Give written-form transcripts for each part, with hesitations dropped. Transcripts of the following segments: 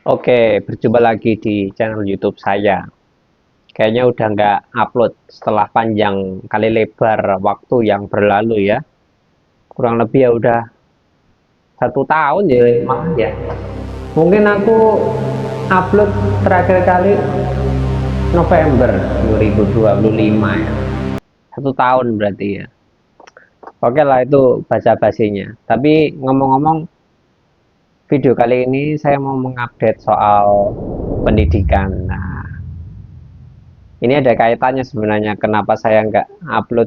Oke, berjumpa lagi di channel YouTube saya. Kayaknya udah nggak upload setelah panjang kali lebar waktu yang berlalu ya. Kurang lebih ya udah 1 tahun ya, malah ya. Mungkin aku upload terakhir kali November 2025 ya. 1 tahun berarti ya. Oke lah itu basa-basinya. Tapi ngomong-ngomong, video kali ini saya mau mengupdate soal pendidikan. Nah, ini ada kaitannya sebenarnya kenapa saya nggak upload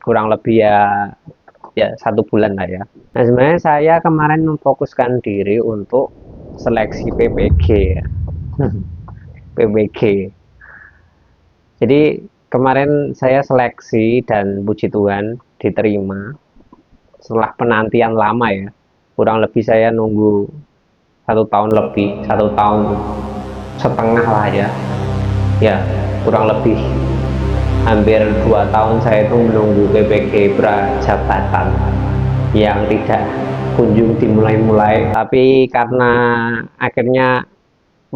kurang lebih ya 1 bulan lah ya. Nah sebenarnya saya kemarin memfokuskan diri untuk seleksi PPG ya. PPG. Jadi kemarin saya seleksi dan puji Tuhan diterima setelah penantian lama ya. Kurang lebih saya nunggu 1 tahun lebih, 1 tahun setengah lah ya. Ya kurang lebih hampir 2 tahun saya itu menunggu PPG Prajabatan yang tidak kunjung dimulai-mulai, tapi karena akhirnya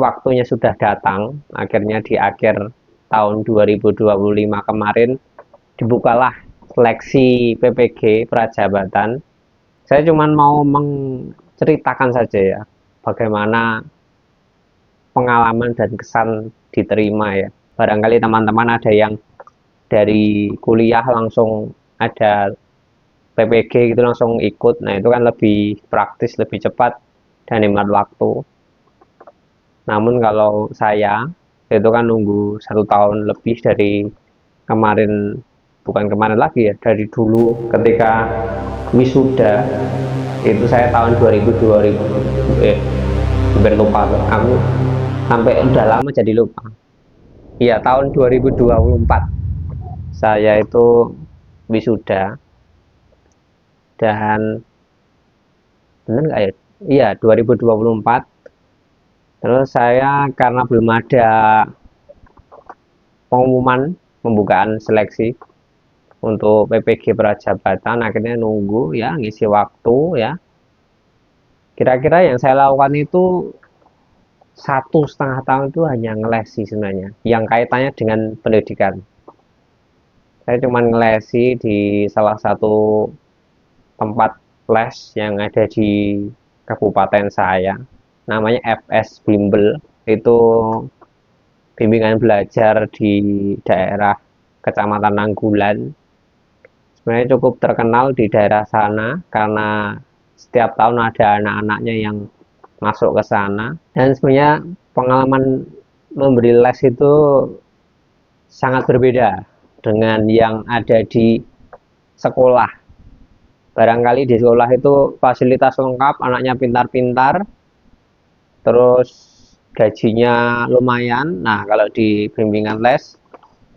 waktunya sudah datang, akhirnya di akhir tahun 2025 kemarin dibukalah seleksi PPG Prajabatan. Saya cuma mau menceritakan saja ya bagaimana pengalaman dan kesan diterima ya. Barangkali teman-teman ada yang dari kuliah langsung ada PPG gitu langsung ikut. Nah itu kan lebih praktis, lebih cepat dan hemat waktu. Namun kalau saya itu kan nunggu 1 tahun lebih dari kemarin, bukan kemarin lagi ya, dari dulu ketika wisuda itu saya tahun 2000 hampir lupa tuh. Aku sampai udah lama jadi lupa. Iya tahun 2024 saya itu wisuda. Dan benar nggak ya? Iya 2024. Terus saya karena belum ada pengumuman pembukaan seleksi untuk PPG Prajabatan, akhirnya nunggu ya ngisi waktu ya. Kira-kira yang saya lakukan itu 1,5 tahun itu hanya ngelesi sebenarnya yang kaitannya dengan pendidikan. Saya cuma ngelesi di salah satu tempat les yang ada di kabupaten saya, namanya FS Bimbel. Itu bimbingan belajar di daerah Kecamatan Nanggulan. Sebenarnya cukup terkenal di daerah sana karena setiap tahun ada anak-anaknya yang masuk ke sana. Dan sebenarnya pengalaman memberi les itu sangat berbeda dengan yang ada di sekolah. Barangkali di sekolah itu fasilitas lengkap, anaknya pintar-pintar, terus gajinya lumayan. Nah kalau di bimbingan les,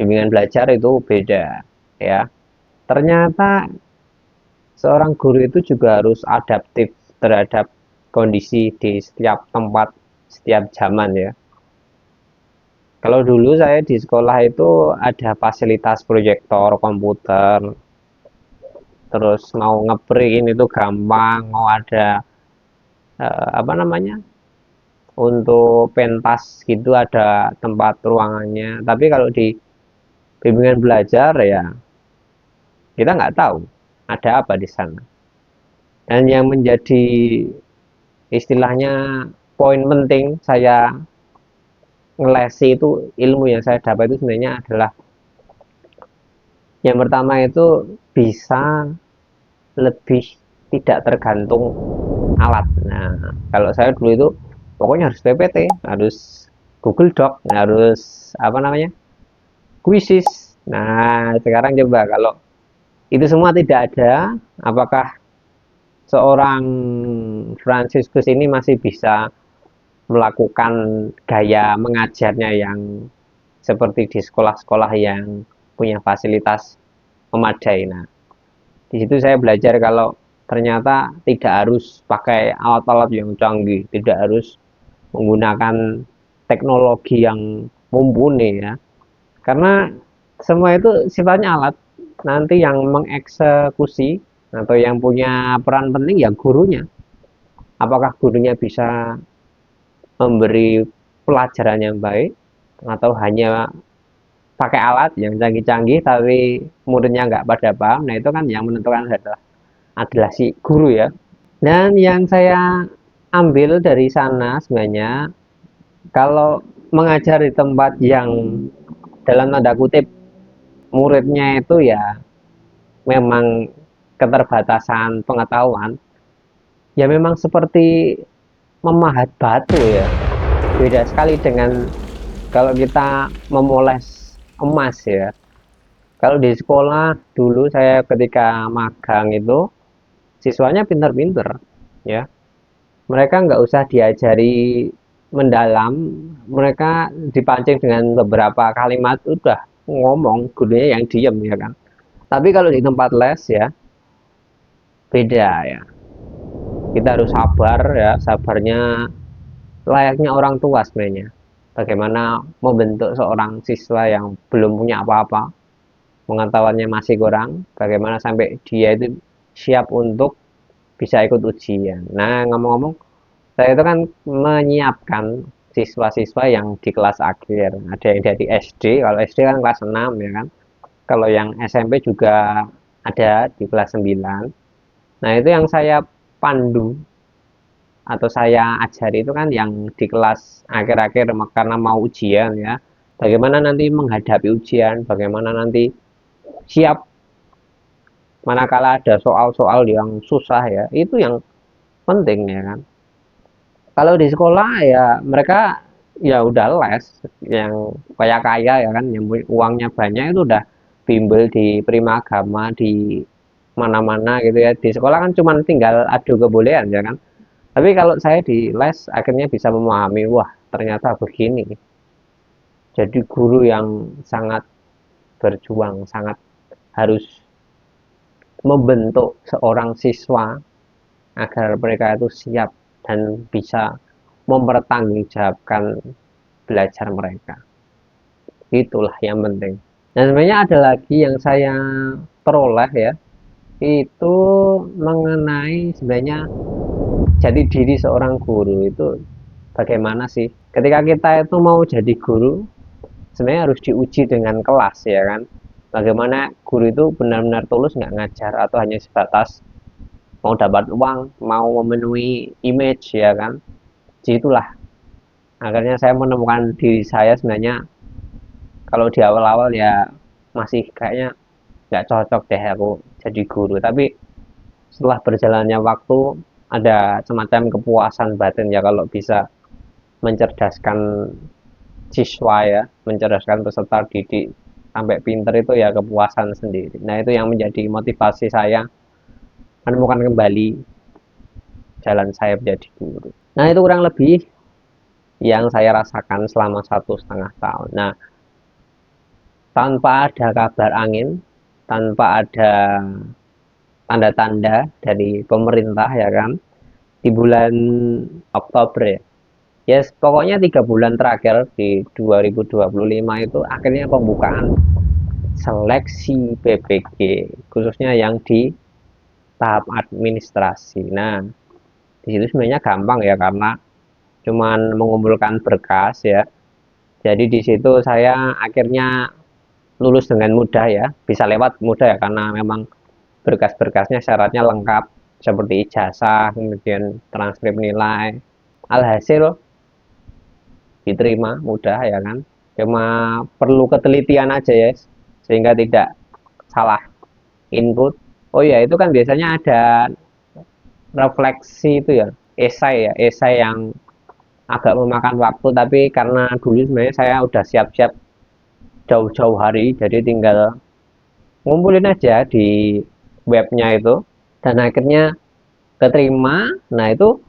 bimbingan belajar itu beda ya. Ternyata seorang guru itu juga harus adaptif terhadap kondisi di setiap tempat, setiap zaman ya. Kalau dulu saya di sekolah itu ada fasilitas proyektor komputer, terus mau ngeprint itu gampang, mau ada apa namanya, untuk pentas gitu ada tempat ruangannya. Tapi kalau di bimbingan belajar ya kita nggak tahu ada apa di sana. Dan yang menjadi istilahnya poin penting saya ngelesi itu, ilmu yang saya dapat itu sebenarnya adalah yang pertama itu bisa lebih tidak tergantung alat. Nah kalau saya dulu itu pokoknya harus PPT, harus Google Doc, harus apa namanya, kuisis. Nah sekarang coba kalau itu semua tidak ada, apakah seorang Fransiskus ini masih bisa melakukan gaya mengajarnya yang seperti di sekolah-sekolah yang punya fasilitas memadai. Nah, di situ saya belajar kalau ternyata tidak harus pakai alat-alat yang canggih, tidak harus menggunakan teknologi yang mumpuni ya. Karena semua itu sifatnya alat. Nanti yang mengeksekusi atau yang punya peran penting ya gurunya. Apakah gurunya bisa memberi pelajaran yang baik, atau hanya pakai alat yang canggih-canggih tapi muridnya nggak pada paham. Nah, itu kan yang menentukan adalah si guru ya. Dan yang saya ambil dari sana sebenarnya, kalau mengajar di tempat yang dalam tanda kutip muridnya itu ya memang keterbatasan pengetahuan, ya memang seperti memahat batu ya. Beda sekali dengan kalau kita memoles emas ya. Kalau di sekolah dulu saya ketika magang itu siswanya pinter-pinter ya. Mereka nggak usah diajari mendalam, mereka dipancing dengan beberapa kalimat udah ngomong, gurunya yang diem ya kan. Tapi kalau di tempat les ya beda ya. Kita harus sabar ya, sabarnya layaknya orang tua sebenarnya. Bagaimana membentuk seorang siswa yang belum punya apa-apa, pengetahuannya masih kurang, bagaimana sampai dia itu siap untuk bisa ikut ujian. Nah, ngomong-ngomong, saya itu kan menyiapkan siswa-siswa yang di kelas akhir. Ada yang dari SD, kalau SD kan kelas 6 ya kan. Kalau yang SMP juga ada di kelas 9. Nah, itu yang saya pandu atau saya ajari itu kan yang di kelas akhir-akhir karena mau ujian ya. Bagaimana nanti menghadapi ujian, bagaimana nanti siap manakala ada soal-soal yang susah ya. Itu yang penting ya kan. Kalau di sekolah ya mereka ya udah les yang kayak kaya ya kan, yang uangnya banyak itu udah bimbel di Primagama di mana-mana gitu ya. Di sekolah kan cuma tinggal adu kebolehan ya kan. Tapi kalau saya di les akhirnya bisa memahami, wah ternyata begini. Jadi guru yang sangat berjuang, sangat harus membentuk seorang siswa agar mereka itu siap dan bisa mempertanggungjawabkan belajar mereka. Itulah yang penting. Dan sebenarnya ada lagi yang saya peroleh ya, itu mengenai sebenarnya jadi diri seorang guru itu bagaimana sih. Ketika kita itu mau jadi guru, sebenarnya harus diuji dengan kelas ya kan. Bagaimana guru itu benar-benar tulus nggak ngajar atau hanya sebatas mau dapat uang, mau memenuhi image ya kan. Jadi itulah akhirnya saya menemukan diri saya sebenarnya kalau di awal-awal ya masih kayaknya nggak cocok deh aku jadi guru, tapi setelah berjalannya waktu ada semacam kepuasan batin ya kalau bisa mencerdaskan siswa ya, mencerdaskan peserta didik sampai pinter itu ya kepuasan sendiri. Nah, itu yang menjadi motivasi saya menemukan kembali jalan saya menjadi guru. Nah, itu kurang lebih yang saya rasakan selama 1,5 tahun. Nah, tanpa ada kabar angin, tanpa ada tanda-tanda dari pemerintah ya kan, di bulan Oktober ya, yes, pokoknya 3 bulan terakhir di 2025 itu akhirnya pembukaan seleksi PPG khususnya yang di tahap administrasi. Nah, di situ sebenarnya gampang ya karena cuman mengumpulkan berkas ya. Jadi di situ saya akhirnya lulus dengan mudah ya, bisa lewat mudah ya karena memang berkas-berkasnya syaratnya lengkap seperti ijazah, kemudian transkrip nilai. Alhasil diterima mudah ya kan. Cuma perlu ketelitian aja ya sehingga tidak salah input. Oh ya, itu kan biasanya ada refleksi itu ya, esai yang agak memakan waktu, tapi karena dulu sebenarnya saya udah siap-siap jauh-jauh hari, jadi tinggal ngumpulin aja di webnya itu dan akhirnya keterima. Nah, itu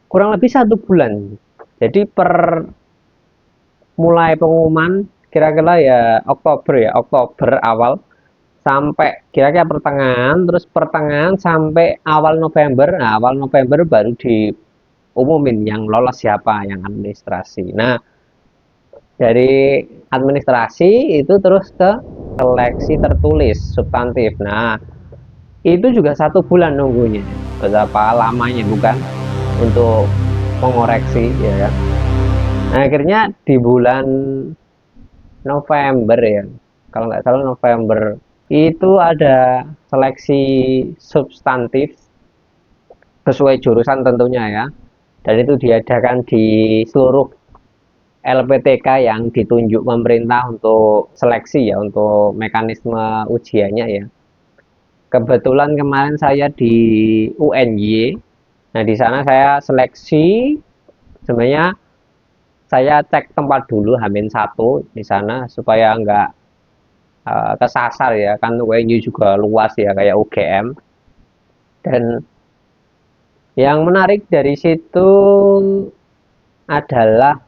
kurang lebih 1 bulan. Jadi per mulai pengumuman kira-kira ya Oktober awal sampai kira-kira pertengahan, terus pertengahan sampai awal November. Nah, awal November baru diumumin yang lolos siapa, yang administrasi. Nah, dari administrasi itu terus ke seleksi tertulis substantif. Nah, itu juga 1 bulan nunggunya. Berapa lamanya bukan untuk mengoreksi ya kan. Nah, akhirnya di bulan November ya, kalau nggak salah November itu ada seleksi substantif sesuai jurusan tentunya ya, dan itu diadakan di seluruh LPTK yang ditunjuk pemerintah untuk seleksi ya, untuk mekanisme ujiannya ya. Kebetulan kemarin saya di UNY. Nah, di sana saya seleksi. Sebenarnya saya cek tempat dulu Hamin satu di sana supaya nggak kesasar ya, kan UNY juga luas ya kayak UGM. Dan yang menarik dari situ adalah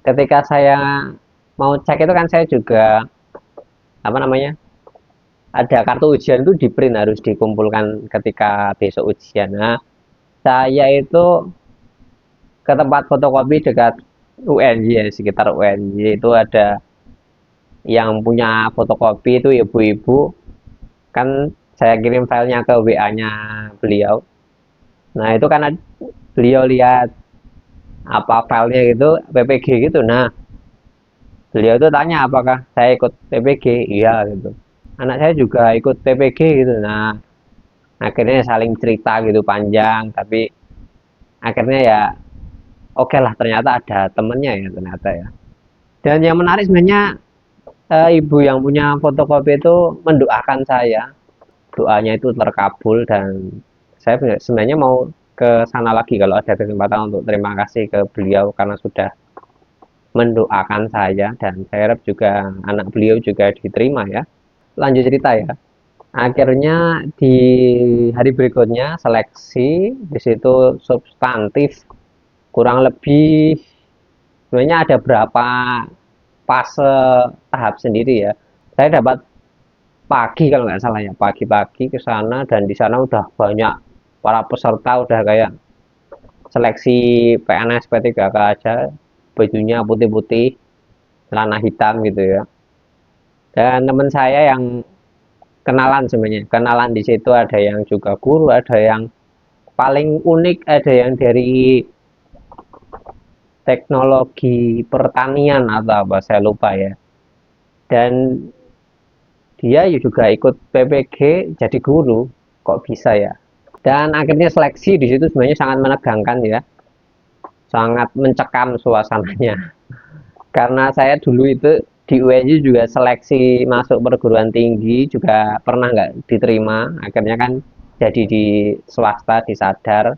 ketika saya mau cek itu kan saya juga apa namanya, ada kartu ujian itu di print, harus dikumpulkan ketika besok ujian. Nah, saya itu ke tempat fotokopi dekat UNY ya, sekitar UNY itu ada yang punya fotokopi itu ibu-ibu, kan saya kirim filenya ke WA-nya beliau. Nah, itu kan beliau lihat apa filenya gitu, PPG gitu. Nah, beliau itu tanya apakah saya ikut PPG. Iya gitu. Anak saya juga ikut PPG gitu. Nah, akhirnya saling cerita gitu panjang, tapi akhirnya ya oke lah, ternyata ada temennya ya ternyata ya. Dan yang menarik sebenarnya ibu yang punya fotokopi itu mendoakan saya, doanya itu terkabul, dan saya sebenarnya mau ke sana lagi kalau ada kesempatan untuk terima kasih ke beliau karena sudah mendoakan saya, dan saya harap juga anak beliau juga diterima ya. Lanjut cerita ya. Akhirnya di hari berikutnya seleksi, di situ substantif, kurang lebih sebenarnya ada berapa fase tahap sendiri ya. Saya dapat pagi kalau nggak salah ya, pagi-pagi ke sana, dan di sana udah banyak para peserta, udah kayak seleksi PNS P3K aja, bajunya putih-putih, celana hitam gitu ya. Dan teman saya yang kenalan, sebenarnya kenalan di situ ada yang juga guru, ada yang paling unik, ada yang dari teknologi pertanian atau apa saya lupa ya. Dan dia juga ikut PPG jadi guru, kok bisa ya. Dan akhirnya seleksi di situ sebenarnya sangat menegangkan ya, sangat mencekam suasananya. Karena saya dulu itu di UNY juga seleksi masuk perguruan tinggi, juga pernah nggak diterima, akhirnya kan jadi di swasta, disadar.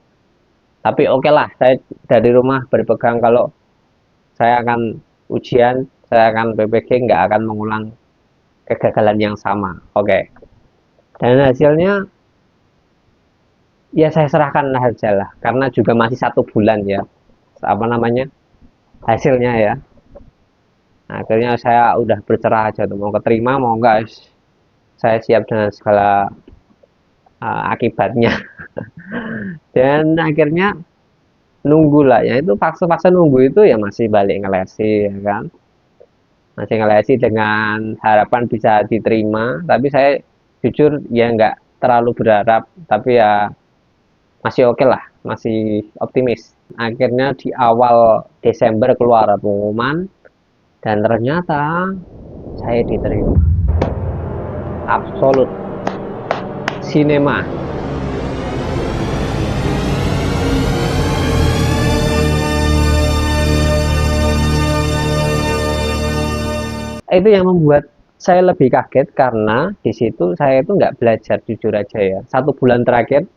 Tapi oke lah, saya dari rumah berpegang kalau saya akan ujian, saya akan PPG, nggak akan mengulang kegagalan yang sama. Oke. Dan hasilnya ya saya serahkan saja lah, karena juga masih 1 bulan ya, apa namanya, hasilnya ya. Nah, akhirnya saya udah bercerah aja tuh, mau keterima mau enggak, saya siap dengan segala akibatnya. Dan akhirnya nunggu lah ya, itu fase-fase nunggu itu ya masih balik ngelesi ya kan, masih ngelesi dengan harapan bisa diterima, tapi saya jujur ya nggak terlalu berharap, tapi ya masih oke lah, masih optimis. Akhirnya di awal Desember keluar pengumuman, dan ternyata saya diterima. Absolut Cinema. Itu yang membuat saya lebih kaget, karena di situ saya itu nggak belajar, jujur aja ya. 1 bulan terakhir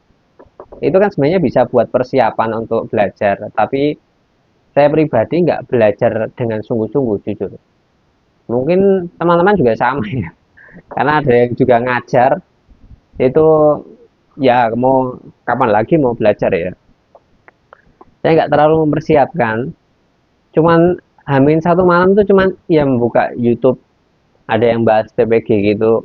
itu kan sebenarnya bisa buat persiapan untuk belajar, tapi saya pribadi nggak belajar dengan sungguh-sungguh, jujur. Mungkin teman-teman juga sama ya, karena ada yang juga ngajar itu ya, mau kapan lagi mau belajar ya. Saya nggak terlalu mempersiapkan, cuman hamin 1 malam tuh cuman ya membuka YouTube, ada yang bahas PPG gitu,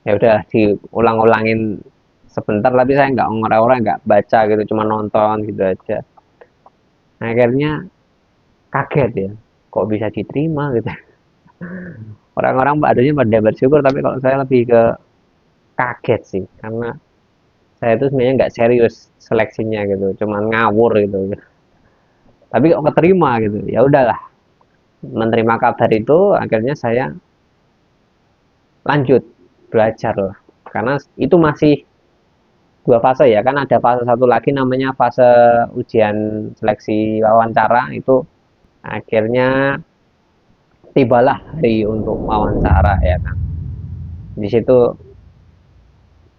ya udah diulang-ulangin sebentar, tapi saya nggak ngorek-ngorek, nggak baca gitu, cuma nonton gitu aja. Nah, akhirnya kaget ya, kok bisa diterima gitu. Orang-orang adanya pada bersyukur, tapi kalau saya lebih ke kaget sih, karena saya itu sebenarnya nggak serius seleksinya gitu, cuma ngawur gitu. tapi kok keterima gitu. Ya udahlah, menerima kabar itu akhirnya saya lanjut belajar lah, karena itu masih dua fase ya, kan ada fase satu lagi namanya fase ujian seleksi wawancara. Itu akhirnya tibalah hari untuk wawancara ya kan. Di situ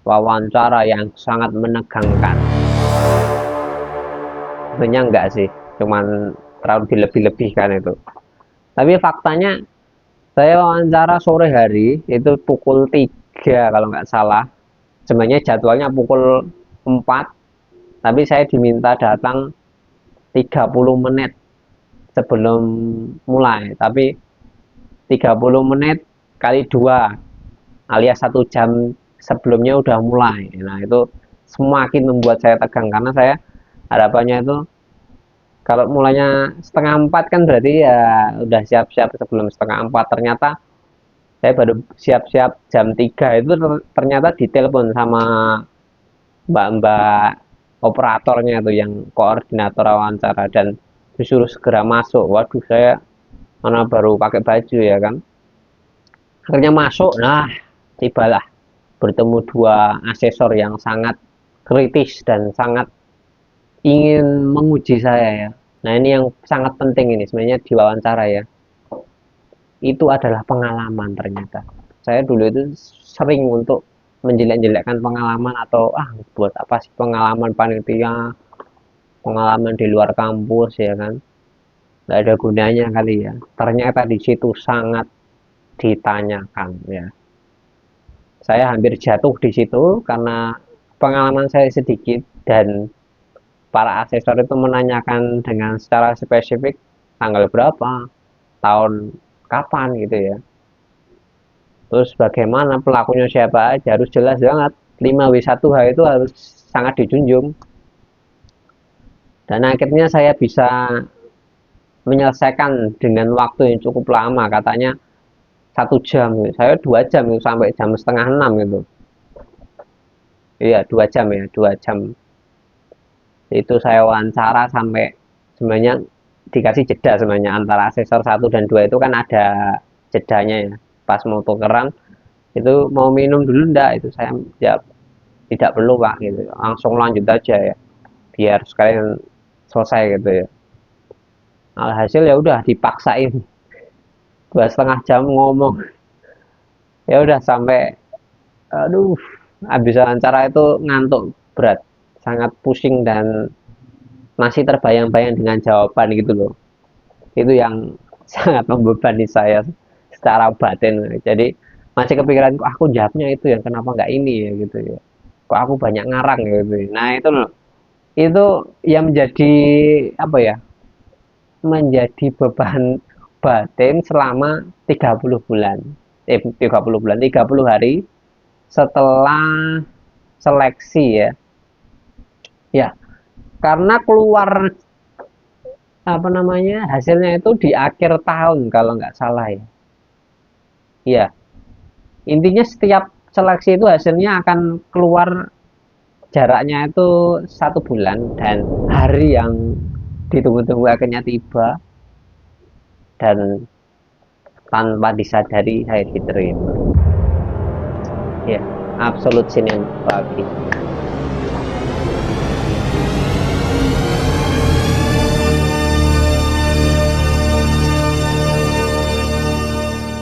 wawancara yang sangat menegangkan. Sebenarnya enggak sih, cuman terlalu dilebih-lebihkan itu. Tapi faktanya saya wawancara sore hari itu pukul 3 kalau nggak salah. Sebenarnya jadwalnya pukul 4, tapi saya diminta datang 30 menit sebelum mulai. Tapi 30 menit kali 2 alias 1 jam sebelumnya udah mulai. Nah, itu semakin membuat saya tegang karena saya harapannya itu kalau mulainya setengah 4 kan berarti ya udah siap-siap sebelum setengah 4. Ternyata saya baru siap-siap jam 3 itu ternyata ditelepon sama mbak-mbak operatornya tuh yang koordinator wawancara dan disuruh segera masuk. Waduh, saya mana baru pakai baju ya kan. Akhirnya masuk. Nah, tibalah bertemu dua asesor yang sangat kritis dan sangat ingin menguji saya ya. Nah, ini yang sangat penting ini sebenarnya di wawancara ya. Itu adalah pengalaman ternyata. Saya dulu itu sering untuk menjelek-jelekkan pengalaman atau buat apa sih pengalaman panitia, pengalaman di luar kampus ya kan. Nggak ada gunanya kali ya. Ternyata di situ sangat ditanyakan ya. Saya hampir jatuh di situ karena pengalaman saya sedikit dan para asesor itu menanyakan dengan secara spesifik tanggal berapa, tahun kapan gitu ya. Terus bagaimana pelakunya siapa aja harus jelas banget. 5W1H itu harus sangat dijunjung. Dan akhirnya saya bisa menyelesaikan dengan waktu yang cukup lama, katanya 1 jam. Saya 2 jam sampai jam setengah 6 gitu. Iya 2 jam ya, 2 jam. Itu saya wawancara sampai sebenarnya dikasih jeda sebenarnya antara asesor 1 dan 2 itu kan ada jedanya ya. Pas mau tukeran itu mau minum dulu enggak, itu saya ya tidak perlu pak gitu, langsung lanjut aja ya biar sekalian selesai gitu ya. Alhasil ya udah dipaksain 2,5 jam ngomong, ya udah sampai aduh habis wawancara itu ngantuk berat, sangat pusing dan masih terbayang-bayang dengan jawaban gitu loh. Itu yang sangat membebani saya secara batin. Jadi masih kepikiran kok aku jawabnya itu yang kenapa nggak ini ya gitu ya, kok aku banyak ngarang ya gitu. Nah itu loh, itu yang menjadi apa ya, menjadi beban batin selama 30 bulan 30 bulan 30 hari setelah seleksi ya. Ya, karena keluar apa namanya hasilnya itu di akhir tahun kalau nggak salah ya. Iya, intinya setiap seleksi itu hasilnya akan keluar jaraknya itu 1 bulan dan hari yang ditunggu-tunggu akhirnya tiba dan tanpa disadari saya diterima. Ya, absolut sinin lagi.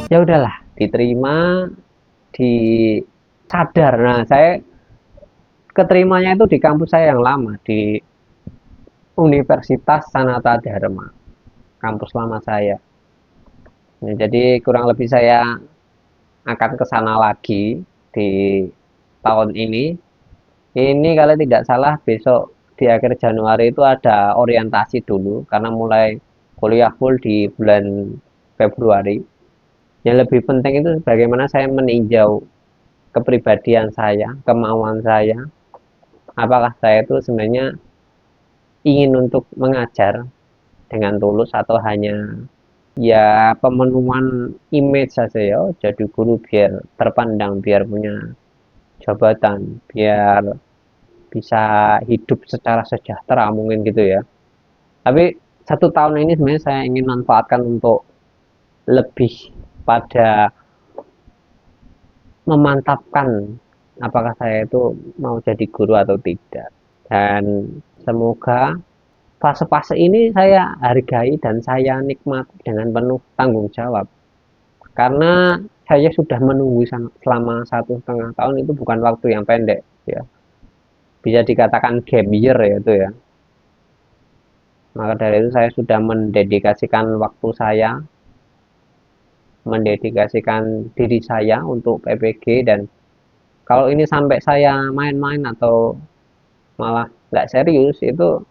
Ya udahlah, diterima, di sadar. Nah, saya keterimanya itu di kampus saya yang lama di Universitas Sanata Dharma, kampus lama saya. Nah, jadi kurang lebih saya akan ke sana lagi di tahun ini. Ini kalau tidak salah besok di akhir Januari itu ada orientasi dulu karena mulai kuliah full di bulan Februari. Yang lebih penting itu bagaimana saya meninjau kepribadian saya, kemauan saya. Apakah saya itu sebenarnya ingin untuk mengajar dengan tulus atau hanya ya pemenuhan image saja ya, jadi guru biar terpandang, biar punya jabatan, biar bisa hidup secara sejahtera mungkin gitu ya. Tapi 1 tahun ini sebenarnya saya ingin manfaatkan untuk lebih pada memantapkan apakah saya itu mau jadi guru atau tidak. Dan semoga fase-fase ini saya hargai dan saya nikmati dengan penuh tanggung jawab. Karena saya sudah menunggu selama 1,5 tahun, itu bukan waktu yang pendek ya. Bisa dikatakan gap year ya itu ya. Maka dari itu saya sudah mendedikasikan waktu saya, mendedikasikan diri saya untuk PPG. Dan kalau ini sampai saya main-main atau malah nggak serius, itu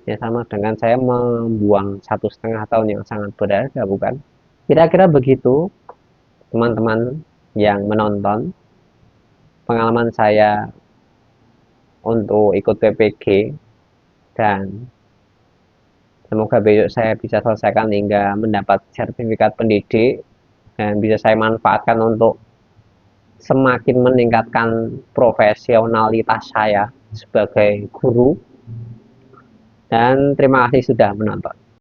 ya sama dengan saya membuang 1,5 tahun yang sangat berharga, bukan? Kira-kira begitu, teman-teman yang menonton, pengalaman saya untuk ikut PPG. Dan semoga besok saya bisa selesaikan hingga mendapat sertifikat pendidik dan bisa saya manfaatkan untuk semakin meningkatkan profesionalitas saya sebagai guru. Dan terima kasih sudah menonton.